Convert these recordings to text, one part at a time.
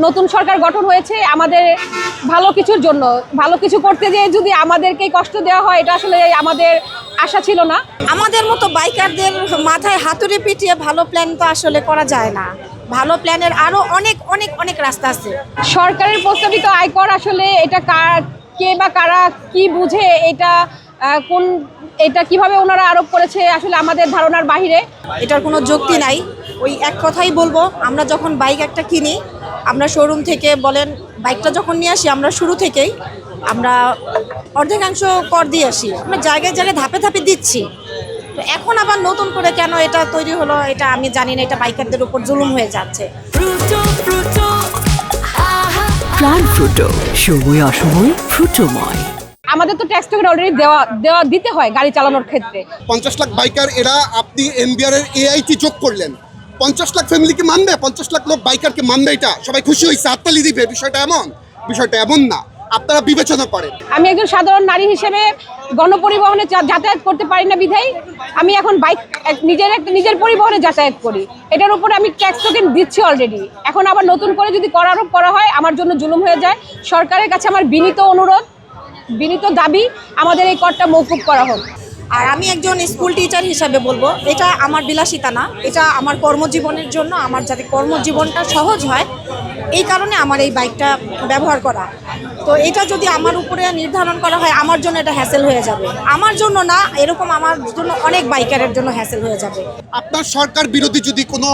নতুন সরকার গঠন হয়েছে আমাদের ভালো কিছুর জন্য। ভালো কিছু করতে যেয়ে যদি আমাদেরকে কষ্ট দেওয়া হয়, এটা আসলে আমাদের আশা ছিল না। আমাদের মতো বাইকারদের মাথায় হাতুড়ি পিটিয়ে ভালো প্ল্যান তো আসলে করা যায় না। ভালো প্ল্যানের আরো অনেক অনেক অনেক রাস্তা আছে। সরকারের প্রস্তাবিত আয়কর আসলে এটা কে বা কারা কি বুঝে এটা কিভাবে ওনারা আরোপ করেছে আসলে আমাদের ধারণার বাহিরে। এটার কোনো যুক্তি নাই। ওই এক কথাই বলবো, আমরা যখন বাইক একটা কিনি, আমরা শোরুম থেকে বলেন বাইকটা যখন নিয়ে আসি, আমরা শুরু থেকেই আমরা অর্ধেকাংশ কর দিয়ে আসি। আমরা জায়গায় জায়গায় ধাপে ধাপে দিচ্ছি। তো এখন আবার নতুন করে কেন এটা তৈরি হলো এটা আমি জানি না। এটা বাইকারদের উপর জুলুম হয়ে যাচ্ছে। প্রাণ ফ্রুটো, সময় অসময় ফ্রুটোময়। আমাদের তো ট্যাক্স টোকেন অলরেডি দিতে হয় গাড়ি চালানোর ক্ষেত্রে। 50 লাখ বাইকার এরা, আপনি এনবিআর এর এআইটি যোগ করলেন, 50 লাখ ফ্যামিলিকে মানবে, 50 লাখ লোক বাইকারকে মানবে, এটা সবাই খুশি হয়েছে, হাততালি দিবে। বিষয়টা এমন না, আপনারা বিবেচনা করেন। আমি একজন সাধারণ নারী হিসেবে গণপরিবহনে যাতায়াত করতে পারি না বিধায় আমি এখন বাইক নিজের পরিবহনে যাতায়াত করি। এটার উপরে আমি ট্যাক্স টোকেন দিচ্ছি অলরেডি। এখন আবার নতুন করে যদি কর আরোপ করা হয় আমার জন্য জুলুম হয়ে যায়। সরকারের কাছে আমার বিনীত অনুরোধ, বিনীত দাবি, আমাদের এই করটা মওকুফ করা হোক। আর আমি একজন স্কুল টিচার হিসাবে বলবো, এটা আমার বিলাসিতা না, এটা আমার কর্মজীবনের জন্য, আমার যাতে কর্মজীবনটা সহজ হয় এই কারণে আমার এই বাইকটা ব্যবহার করা। তো এটা যদি আমার উপরে নির্ধারণ করা হয়, আমার জন্য এটা হ্যাসেল হয়ে যাবে। আমার জন্য না, এরকম আমার জন্য অনেক বাইকারের জন্য হ্যাসেল হয়ে যাবে। আপনার সরকার বিরোধী যদি কোনো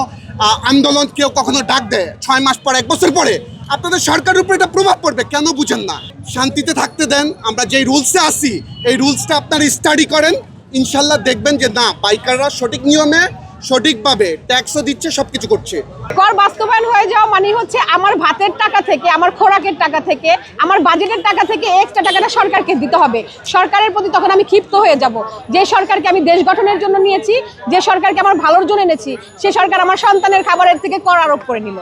আন্দোলন কেউ কখনো ডাক দেয় 6 মাস পর, 1 বছর পরে, আপনাদের সরকারের উপর এটা প্রভাব পড়বে। কেন বুঝেন না? শান্তিতে থাকতে দেন। আমরা যেই রুলসে আসি এই রুলসটা আপনারা স্টাডি করেন, ইনশাল্লাহ দেখবেন যে না, বাইকাররা সঠিক নিয়মে সঠিকভাবে ট্যাক্সও দিচ্ছে, সবকিছু করছে। কর বাস্তবায়ন হয়ে যাওয়া মানে হচ্ছে আমার ভাতের টাকা থেকে, আমার খোরাকের টাকা থেকে, আমার বাজেটের টাকা থেকে এক্সট্রা টাকাটা সরকারকে দিতে হবে। সরকারের প্রতি তখন আমি ক্ষিপ্ত হয়ে যাব। যে সরকারকে আমি দেশ গঠনের জন্য নিয়েছি, যে সরকারকে আমার ভালোর জন্য এনেছি, সে সরকার আমার সন্তানের খাবারের থেকে কর আরোপ করে নিল।